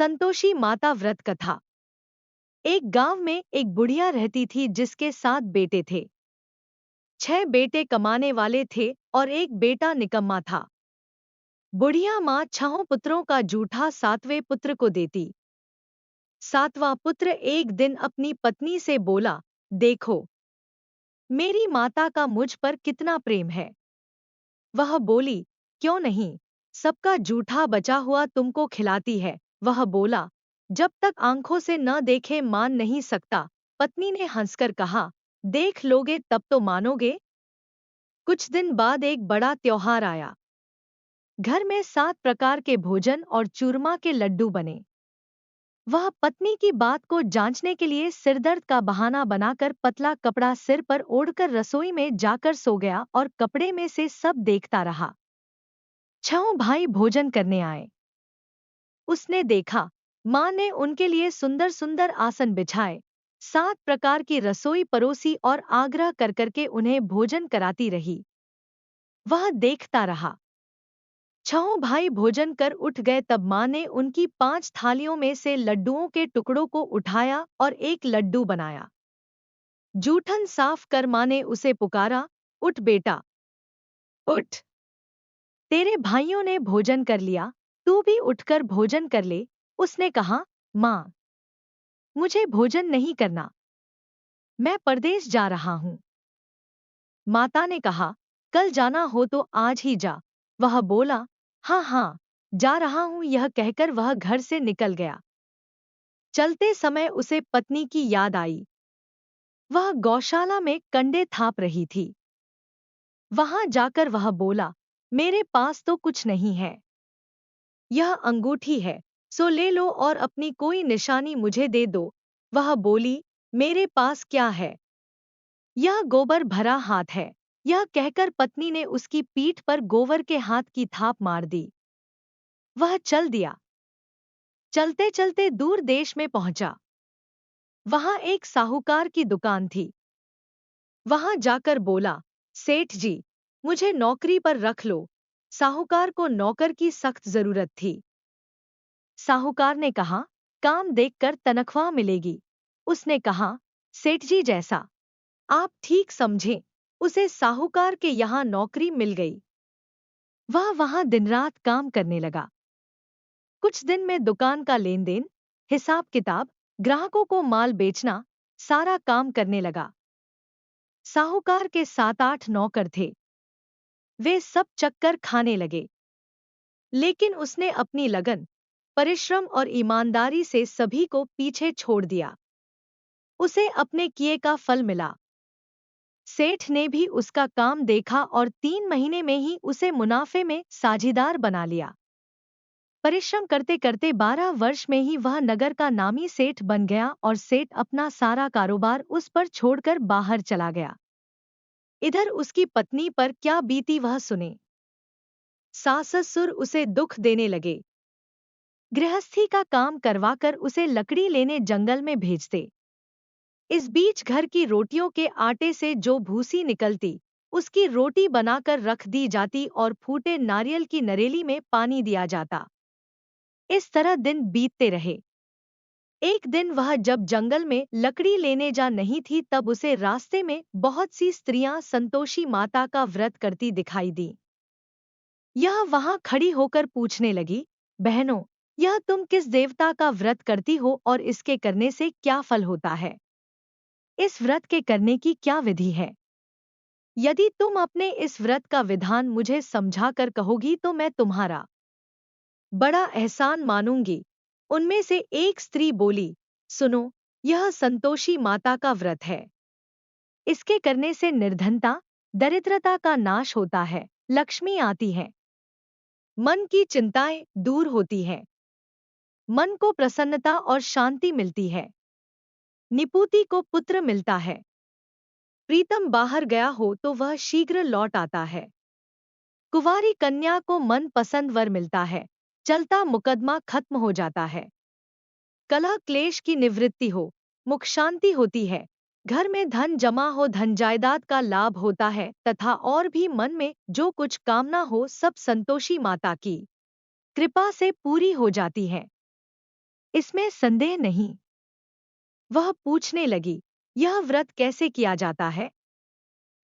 संतोषी माता व्रत कथा। एक गांव में एक बुढ़िया रहती थी जिसके 7 बेटे थे। 6 बेटे कमाने वाले थे और एक बेटा निकम्मा था। बुढ़िया माँ 6 पुत्रों का जूठा 7वें पुत्र को देती। 7वां पुत्र एक दिन अपनी पत्नी से बोला, देखो, मेरी माता का मुझ पर कितना प्रेम है। वह बोली, क्यों नहीं, सबका जूठा बचा हुआ तुमको खिलाती है। वह बोला, जब तक आंखों से न देखे मान नहीं सकता। पत्नी ने हंसकर कहा, देख लोगे तब तो मानोगे। कुछ दिन बाद एक बड़ा त्योहार आया। घर में 7 प्रकार के भोजन और चूरमा के लड्डू बने। वह पत्नी की बात को जांचने के लिए सिरदर्द का बहाना बनाकर पतला कपड़ा सिर पर ओढ़कर रसोई में जाकर सो गया और कपड़े में से सब देखता रहा। 6 भाई भोजन करने आए। उसने देखा, माँ ने उनके लिए सुंदर सुंदर आसन बिछाए, 7 प्रकार की रसोई परोसी और आग्रह कर करके उन्हें भोजन कराती रही। वह देखता रहा। 6 भाई भोजन कर उठ गए तब माँ ने उनकी 5 थालियों में से लड्डुओं के टुकड़ों को उठाया और एक लड्डू बनाया। जूठन साफ कर माँ ने उसे पुकारा, उठ बेटा, उठ। तेरे भाइयों ने भोजन कर लिया, तू भी उठकर भोजन कर ले। उसने कहा, माँ, मुझे भोजन नहीं करना, मैं परदेश जा रहा हूँ। माता ने कहा, कल जाना हो तो आज ही जा। वह बोला, हाँ हाँ, जा रहा हूँ। यह कहकर वह घर से निकल गया। चलते समय उसे पत्नी की याद आई। वह गौशाला में कंडे थाप रही थी। वहां जाकर वह बोला, मेरे पास तो कुछ नहीं है। यह अंगूठी है, सो ले लो और अपनी कोई निशानी मुझे दे दो। वह बोली, मेरे पास क्या है, यह गोबर भरा हाथ है। यह कहकर पत्नी ने उसकी पीठ पर गोबर के हाथ की थाप मार दी। वह चल दिया। चलते चलते दूर देश में पहुंचा। वहां एक साहूकार की दुकान थी। वहां जाकर बोला, सेठ जी, मुझे नौकरी पर रख लो। साहूकार को नौकर की सख्त जरूरत थी। साहूकार ने कहा, काम देखकर तनख्वाह मिलेगी। उसने कहा, सेठ जी जैसा आप ठीक समझें। उसे साहूकार के यहाँ नौकरी मिल गई। वह वहां दिन रात काम करने लगा। कुछ दिन में दुकान का लेन देन, हिसाब किताब, ग्राहकों को माल बेचना, सारा काम करने लगा। साहूकार के 7-8 नौकर थे। वे सब चक्कर खाने लगे। लेकिन उसने अपनी लगन, परिश्रम और ईमानदारी से सभी को पीछे छोड़ दिया। उसे अपने किए का फल मिला। सेठ ने भी उसका काम देखा और 3 महीने में ही उसे मुनाफे में साझीदार बना लिया। परिश्रम करते करते 12 वर्ष में ही वह नगर का नामी सेठ बन गया और सेठ अपना सारा कारोबार उस पर छोड़कर बाहर चला गया। इधर उसकी पत्नी पर क्या बीती वह सुने। सास ससुर उसे दुख देने लगे। गृहस्थी का काम करवाकर उसे लकड़ी लेने जंगल में भेजते। इस बीच घर की रोटियों के आटे से जो भूसी निकलती, उसकी रोटी बनाकर रख दी जाती और फूटे नारियल की नरेली में पानी दिया जाता। इस तरह दिन बीतते रहे। एक दिन वह जब जंगल में लकड़ी लेने जा नहीं थी तब उसे रास्ते में बहुत सी स्त्रियां संतोषी माता का व्रत करती दिखाई दी। यह वहां खड़ी होकर पूछने लगी, बहनों, यह तुम किस देवता का व्रत करती हो और इसके करने से क्या फल होता है? इस व्रत के करने की क्या विधि है? यदि तुम अपने इस व्रत का विधान मुझे समझा कर कहोगी तो मैं तुम्हारा बड़ा एहसान मानूंगी। उनमें से एक स्त्री बोली, सुनो, यह संतोषी माता का व्रत है। इसके करने से निर्धनता, दरिद्रता का नाश होता है, लक्ष्मी आती है, मन की चिंताएं दूर होती है, मन को प्रसन्नता और शांति मिलती है, निपुति को पुत्र मिलता है, प्रीतम बाहर गया हो तो वह शीघ्र लौट आता है, कुंवारी कन्या को मन पसंद वर मिलता है, चलता मुकदमा खत्म हो जाता है, कलह क्लेश की निवृत्ति हो, मुख शांति होती है, घर में धन जमा हो, धन जायदाद का लाभ होता है तथा और भी मन में जो कुछ कामना हो सब संतोषी माता की कृपा से पूरी हो जाती है। इसमें संदेह नहीं। वह पूछने लगी, यह व्रत कैसे किया जाता है?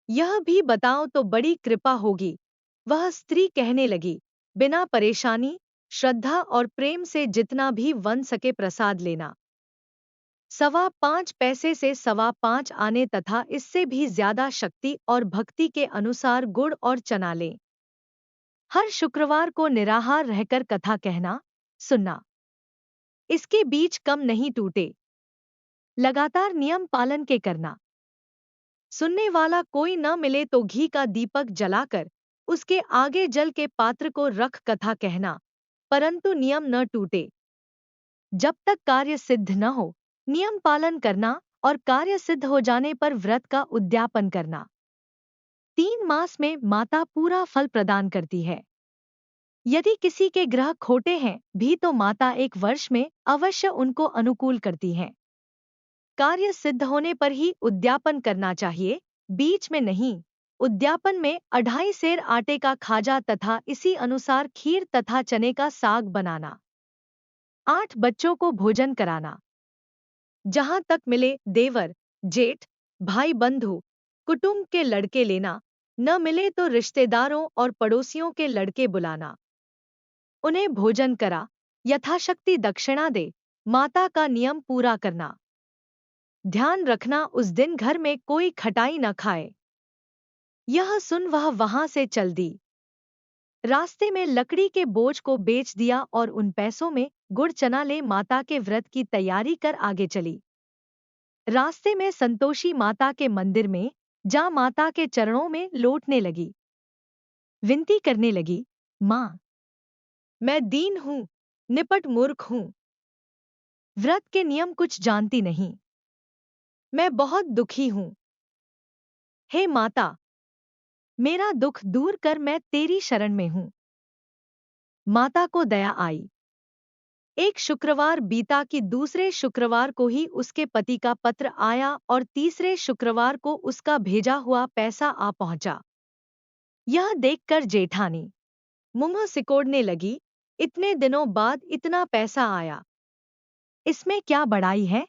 यह भी बताओ तो बड़ी कृपा होगी। वह स्त्री कहने लगी, बिना परेशानी, श्रद्धा और प्रेम से जितना भी बन सके प्रसाद लेना। 5.25 पैसे से 5.25 आने तथा इससे भी ज्यादा शक्ति और भक्ति के अनुसार गुड़ और चना लें। हर शुक्रवार को निराहार रहकर कथा कहना, सुनना। इसके बीच कम नहीं टूटे। लगातार नियम पालन के करना। सुनने वाला कोई न मिले तो घी का दीपक जलाकर उसके आगे जल के पात्र को रख कथा कहना, परंतु नियम न टूटे। जब तक कार्य सिद्ध न हो, नियम पालन करना और कार्य सिद्ध हो जाने पर व्रत का उद्यापन करना। 3 मास में माता पूरा फल प्रदान करती है। यदि किसी के ग्रह खोटे हैं भी तो माता 1 वर्ष में अवश्य उनको अनुकूल करती हैं। कार्य सिद्ध होने पर ही उद्यापन करना चाहिए, बीच में नहीं। उद्यापन में 2.5 सेर आटे का खाजा तथा इसी अनुसार खीर तथा चने का साग बनाना। 8 बच्चों को भोजन कराना। जहां तक मिले देवर, जेठ, भाई बंधु, कुटुंब के लड़के लेना, न मिले तो रिश्तेदारों और पड़ोसियों के लड़के बुलाना। उन्हें भोजन करा, यथाशक्ति दक्षिणा दे, माता का नियम पूरा करना। ध्यान रखना उस दिन घर में कोई खटाई न खाए। यह सुन वह वहां से चल दी। रास्ते में लकड़ी के बोझ को बेच दिया और उन पैसों में गुड़ चना ले माता के व्रत की तैयारी कर आगे चली। रास्ते में संतोषी माता के मंदिर में जा माता के चरणों में लौटने लगी। विनती करने लगी, माँ, मैं दीन हूँ, निपट मूर्ख हूँ। व्रत के नियम कुछ जानती नहीं। मैं बहुत दुखी हूँ। हे माता, मेरा दुख दूर कर, मैं तेरी शरण में हूँ। माता को दया आई। एक शुक्रवार बीता कि दूसरे शुक्रवार को ही उसके पति का पत्र आया और तीसरे शुक्रवार को उसका भेजा हुआ पैसा आ पहुंचा। यह देखकर जेठानी मुंह सिकोड़ने लगी, इतने दिनों बाद इतना पैसा आया, इसमें क्या बड़ाई है?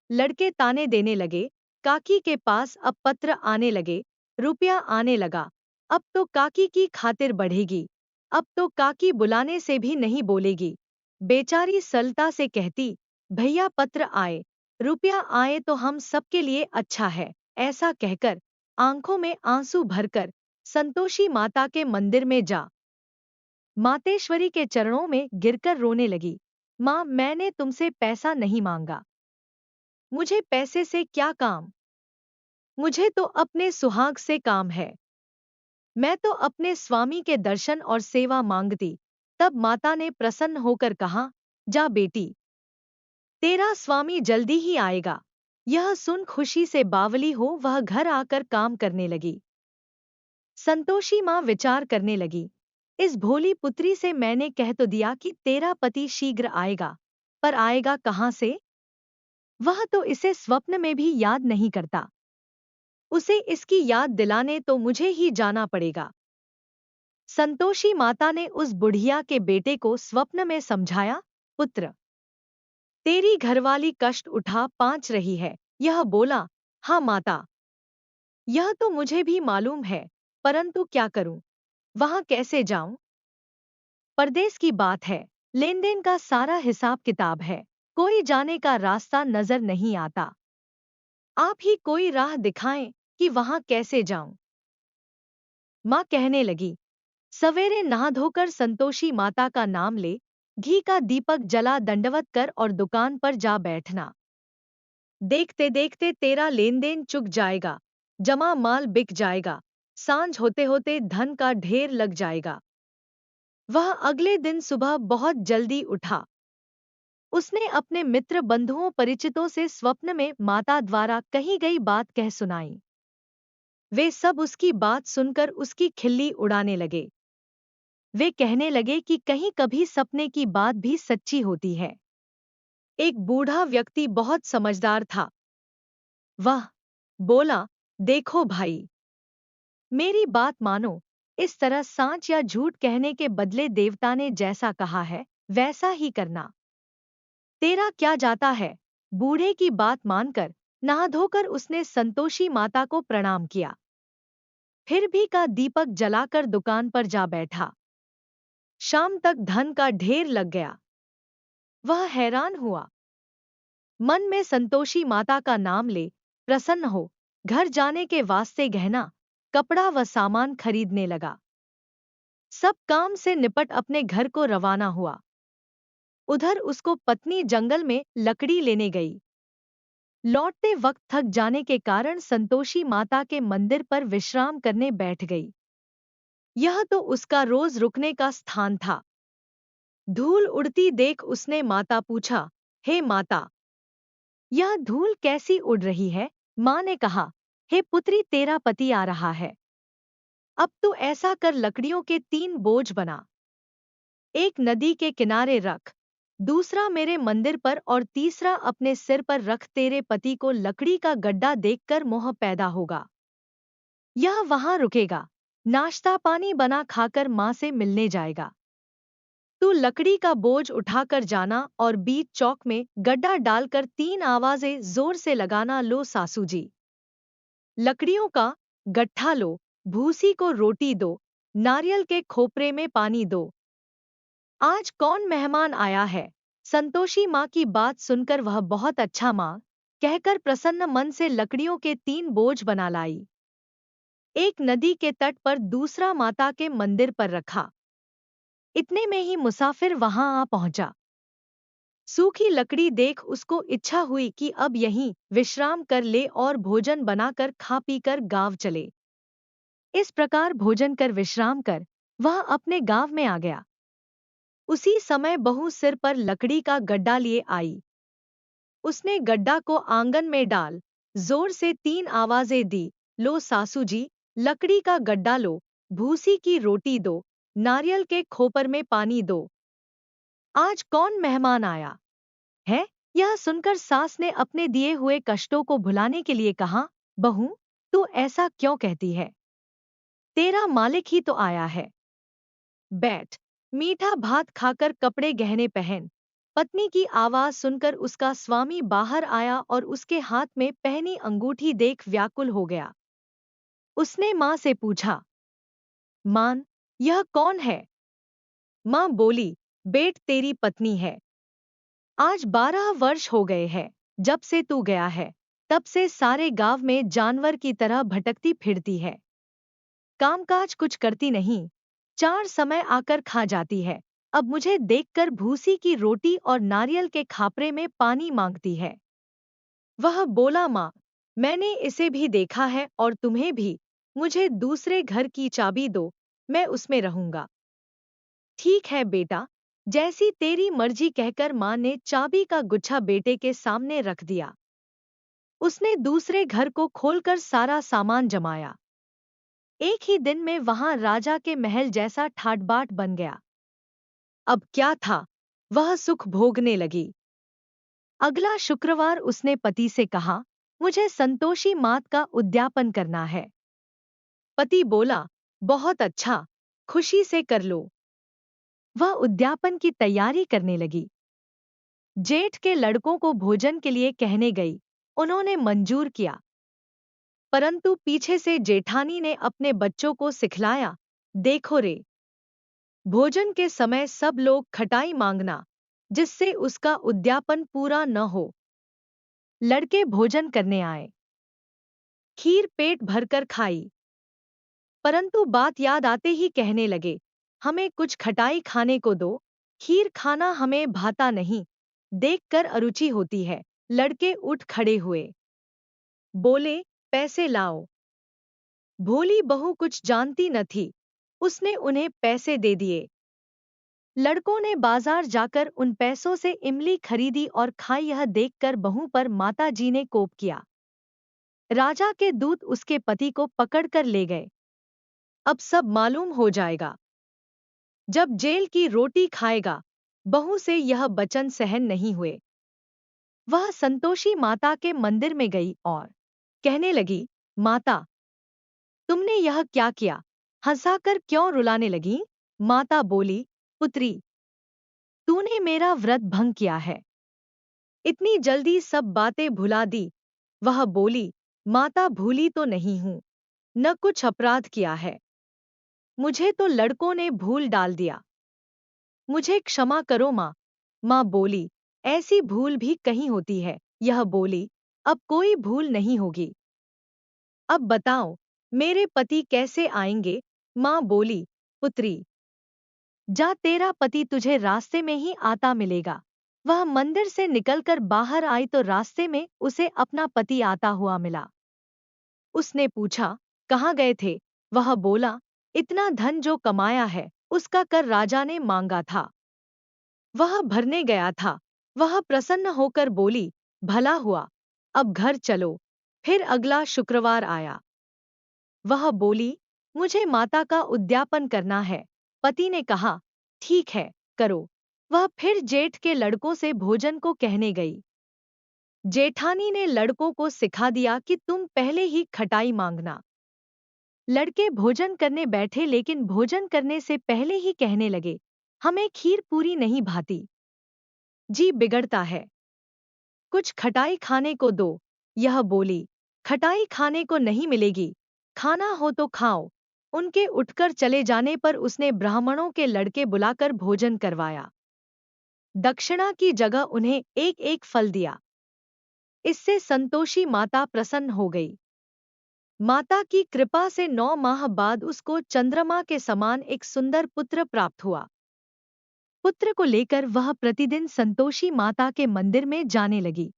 लड़के ताने देने लगे, काकी के पास अब पत्र आने लगे, रुपया आने लगा, अब तो काकी की खातिर बढ़ेगी, अब तो काकी बुलाने से भी नहीं बोलेगी। बेचारी सलता से कहती, भैया पत्र आए, रुपया आए तो हम सबके लिए अच्छा है। ऐसा कहकर आंखों में आंसू भरकर संतोषी माता के मंदिर में जा मातेश्वरी के चरणों में गिरकर रोने लगी। माँ, मैंने तुमसे पैसा नहीं मांगा, मुझे पैसे से क्या काम, मुझे तो अपने सुहाग से काम है। मैं तो अपने स्वामी के दर्शन और सेवा मांगती। तब माता ने प्रसन्न होकर कहा, जा बेटी, तेरा स्वामी जल्दी ही आएगा। यह सुन खुशी से बावली हो वह घर आकर काम करने लगी। संतोषी माँ विचार करने लगी, इस भोली पुत्री से मैंने कह तो दिया कि तेरा पति शीघ्र आएगा, पर आएगा कहाँ से? वह तो इसे स्वप्न में भी याद नहीं करता। उसे इसकी याद दिलाने तो मुझे ही जाना पड़ेगा। संतोषी माता ने उस बुढ़िया के बेटे को स्वप्न में समझाया, पुत्र, तेरी घरवाली कष्ट उठा पाँच रही है। यह बोला, हाँ माता, यह तो मुझे भी मालूम है, परंतु क्या करूं, वहां कैसे जाऊं? परदेश की बात है, लेन देन का सारा हिसाब किताब है, कोई जाने का रास्ता नजर नहीं आता। आप ही कोई राह दिखाएं कि वहां कैसे जाऊं? माँ कहने लगी, सवेरे नहा धोकर संतोषी माता का नाम ले, घी का दीपक जला दंडवत कर और दुकान पर जा बैठना। देखते देखते तेरा लेन देन चुक जाएगा, जमा माल बिक जाएगा, सांझ होते होते धन का ढेर लग जाएगा। वह अगले दिन सुबह बहुत जल्दी उठा। उसने अपने मित्र बंधुओं परिचितों से स्वप्न में माता द्वारा कही गई बात कह सुनाई। वे सब उसकी बात सुनकर उसकी खिल्ली उड़ाने लगे। वे कहने लगे कि कहीं कभी सपने की बात भी सच्ची होती है। एक बूढ़ा व्यक्ति बहुत समझदार था। वह बोला, देखो भाई, मेरी बात मानो, इस तरह सांच या झूठ कहने के बदले देवता ने जैसा कहा है वैसा ही करना। तेरा क्या जाता है। बूढ़े की बात मानकर नहा धोकर उसने संतोषी माता को प्रणाम किया। फिर भी का दीपक जलाकर दुकान पर जा बैठा। शाम तक धन का ढेर लग गया। वह हैरान हुआ। मन में संतोषी माता का नाम ले प्रसन्न हो घर जाने के वास्ते गहना, कपड़ा व सामान खरीदने लगा। सब काम से निपट अपने घर को रवाना हुआ। उधर उसको पत्नी जंगल में लकड़ी लेने गई। लौटते वक्त थक जाने के कारण संतोषी माता के मंदिर पर विश्राम करने बैठ गई। यह तो उसका रोज रुकने का स्थान था। धूल उड़ती देख उसने माता पूछा, हे माता, यह धूल कैसी उड़ रही है। माँ ने कहा, हे पुत्री, तेरा पति आ रहा है। अब तू ऐसा कर, लकड़ियों के 3 बोझ बना, एक नदी के किनारे रख, दूसरा मेरे मंदिर पर और तीसरा अपने सिर पर रख। तेरे पति को लकड़ी का गड्ढा देखकर मोह पैदा होगा। यह वहां रुकेगा, नाश्ता पानी बना खाकर माँ से मिलने जाएगा। तू लकड़ी का बोझ उठाकर जाना और बीच चौक में गड्ढा डालकर 3 आवाजें जोर से लगाना, लो सासू जी, लकड़ियों का गट्ठा लो, भूसी को रोटी दो, नारियल के खोपरे में पानी दो। आज कौन मेहमान आया है। संतोषी माँ की बात सुनकर वह बहुत अच्छा माँ कहकर प्रसन्न मन से लकड़ियों के 3 बोझ बना लाई। एक नदी के तट पर, दूसरा माता के मंदिर पर रखा। इतने में ही मुसाफिर वहां आ पहुंचा। सूखी लकड़ी देख उसको इच्छा हुई कि अब यहीं विश्राम कर ले और भोजन बनाकर खा पीकर गांव चले। इस प्रकार भोजन कर विश्राम कर वह अपने गांव में आ गया। उसी समय बहू सिर पर लकड़ी का गड्ढा लिए आई। उसने गड्ढा को आंगन में डाल जोर से 3 आवाजें दी, लो सासू जी, लकड़ी का गड्ढा लो, भूसी की रोटी दो, नारियल के खोपर में पानी दो। आज कौन मेहमान आया है। यह सुनकर सास ने अपने दिए हुए कष्टों को भुलाने के लिए कहा, बहू, तू ऐसा क्यों कहती है। तेरा मालिक ही तो आया है। बैठ, मीठा भात खाकर कपड़े गहने पहन। पत्नी की आवाज सुनकर उसका स्वामी बाहर आया और उसके हाथ में पहनी अंगूठी देख व्याकुल हो गया। उसने माँ से पूछा, मान, यह कौन है। माँ बोली, बेट, तेरी पत्नी है। आज 12 वर्ष हो गए हैं जब से तू गया है। तब से सारे गांव में जानवर की तरह भटकती फिरती है। कामकाज कुछ करती नहीं, 4 समय आकर खा जाती है। अब मुझे देखकर भूसी की रोटी और नारियल के खापरे में पानी मांगती है। वह बोला, माँ, मैंने इसे भी देखा है और तुम्हें भी। मुझे दूसरे घर की चाबी दो, मैं उसमें रहूंगा। ठीक है बेटा, जैसी तेरी मर्जी, कहकर माँ ने चाबी का गुच्छा बेटे के सामने रख दिया। उसने दूसरे घर को खोलकर सारा सामान जमाया। एक ही दिन में वहां राजा के महल जैसा ठाट-बाट बन गया। अब क्या था, वह सुख भोगने लगी। अगला शुक्रवार उसने पति से कहा, मुझे संतोषी मात का उद्यापन करना है। पति बोला, बहुत अच्छा, खुशी से कर लो। वह उद्यापन की तैयारी करने लगी। जेठ के लड़कों को भोजन के लिए कहने गई। उन्होंने मंजूर किया, परंतु पीछे से जेठानी ने अपने बच्चों को सिखलाया, देखो रे, भोजन के समय सब लोग खटाई मांगना, जिससे उसका उद्यापन पूरा न हो। लड़के भोजन करने आए। खीर पेट भरकर खाई, परंतु बात याद आते ही कहने लगे, हमें कुछ खटाई खाने को दो, खीर खाना हमें भाता नहीं, देखकर अरुचि होती है। लड़के उठ खड़े हुए, बोले, पैसे लाओ। भोली बहू कुछ जानती न थी, उसने उन्हें पैसे दे दिए। लड़कों ने बाजार जाकर उन पैसों से इमली खरीदी और खाई। यह देखकर बहू पर माताजी ने कोप किया। राजा के दूत उसके पति को पकड़कर ले गए। अब सब मालूम हो जाएगा। जब जेल की रोटी खाएगा। बहू से यह वचन सहन नहीं हुए। वह संतोषी माता के मंदिर में गई और कहने लगी, माता, तुमने यह क्या किया। हंसाकर क्यों रुलाने लगी। माता बोली, पुत्री, तूने मेरा व्रत भंग किया है। इतनी जल्दी सब बातें भुला दी। वह बोली, माता भूली तो नहीं हूं, न कुछ अपराध किया है। मुझे तो लड़कों ने भूल डाल दिया। मुझे क्षमा करो माँ। माँ बोली, ऐसी भूल भी कहीं होती है। यह बोली, अब कोई भूल नहीं होगी। अब बताओ, मेरे पति कैसे आएंगे? माँ बोली, पुत्री, जा, तेरा पति तुझे रास्ते में ही आता मिलेगा। वह मंदिर से निकलकर बाहर आई तो रास्ते में उसे अपना पति आता हुआ मिला। उसने पूछा, कहाँ गए थे? वह बोला, इतना धन जो कमाया है उसका कर राजा ने मांगा था, वह भरने गया था। वह प्रसन्न होकर बोली, भला हुआ, अब घर चलो। फिर अगला शुक्रवार आया। वह बोली, मुझे माता का उद्यापन करना है। पति ने कहा, ठीक है, करो। वह फिर जेठ के लड़कों से भोजन को कहने गई। जेठानी ने लड़कों को सिखा दिया कि तुम पहले ही खटाई मांगना। लड़के भोजन करने बैठे लेकिन भोजन करने से पहले ही कहने लगे, हमें खीर पूरी नहीं भाती, जी बिगड़ता है, कुछ खटाई खाने को दो। यह बोली, खटाई खाने को नहीं मिलेगी, खाना हो तो खाओ। उनके उठकर चले जाने पर उसने ब्राह्मणों के लड़के बुलाकर भोजन करवाया। दक्षिणा की जगह उन्हें एक एक फल दिया। इससे संतोषी माता प्रसन्न हो गई। माता की कृपा से 9 माह बाद उसको चंद्रमा के समान एक सुंदर पुत्र प्राप्त हुआ। पुत्र को लेकर वह प्रतिदिन संतोषी माता के मंदिर में जाने लगी।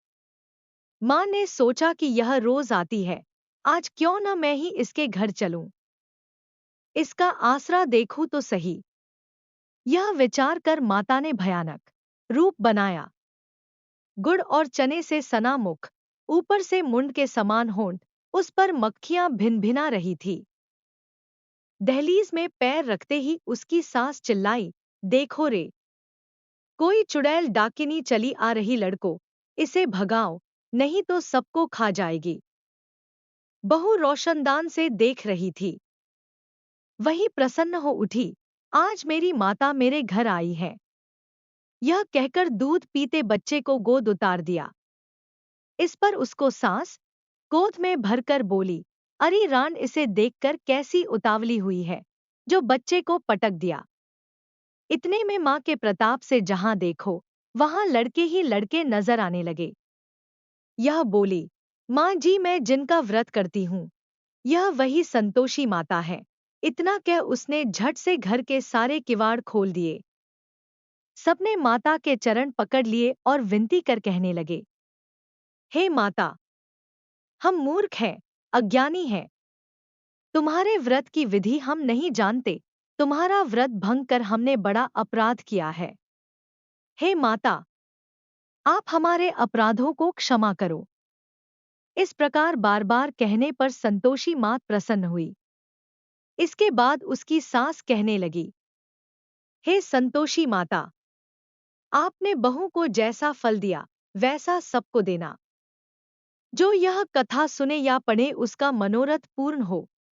माँ ने सोचा कि यह रोज आती है, आज क्यों न मैं ही इसके घर चलूं, इसका आसरा देखूं तो सही। यह विचार कर माता ने भयानक रूप बनाया। गुड़ और चने से सना मुख, ऊपर से मुंड के समान होंठ, उस पर मक्खियां भिनभिना रही थी। दहलीज में पैर रखते ही उसकी सास चिल्लाई, देखो रे, कोई चुड़ैल डाकिनी चली आ रही, लड़को, इसे भगाओ, नहीं तो सबको खा जाएगी। बहू रोशनदान से देख रही थी। वही प्रसन्न हो उठी, आज मेरी माता मेरे घर आई है। यह कहकर दूध पीते बच्चे को गोद उतार दिया। इस पर उसको सास गोद में भरकर बोली, अरे रान, इसे देखकर कैसी उतावली हुई है, जो बच्चे को पटक दिया। इतने में माँ के प्रताप से जहां देखो वहां लड़के ही लड़के नजर आने लगे। यह बोली, माँ जी, मैं जिनका व्रत करती हूँ, यह वही संतोषी माता है। इतना कह उसने झट से घर के सारे किवाड़ खोल दिए। सबने माता के चरण पकड़ लिए और विनती कर कहने लगे, हे माता, हम मूर्ख हैं, अज्ञानी हैं, तुम्हारे व्रत की विधि हम नहीं जानते, तुम्हारा व्रत भंग कर हमने बड़ा अपराध किया है। हे माता, आप हमारे अपराधों को क्षमा करो। इस प्रकार बार बार कहने पर संतोषी मात प्रसन्न हुई। इसके बाद उसकी सास कहने लगी, हे संतोषी माता, आपने बहू को जैसा फल दिया वैसा सबको देना। जो यह कथा सुने या पढ़े उसका मनोरथ पूर्ण हो,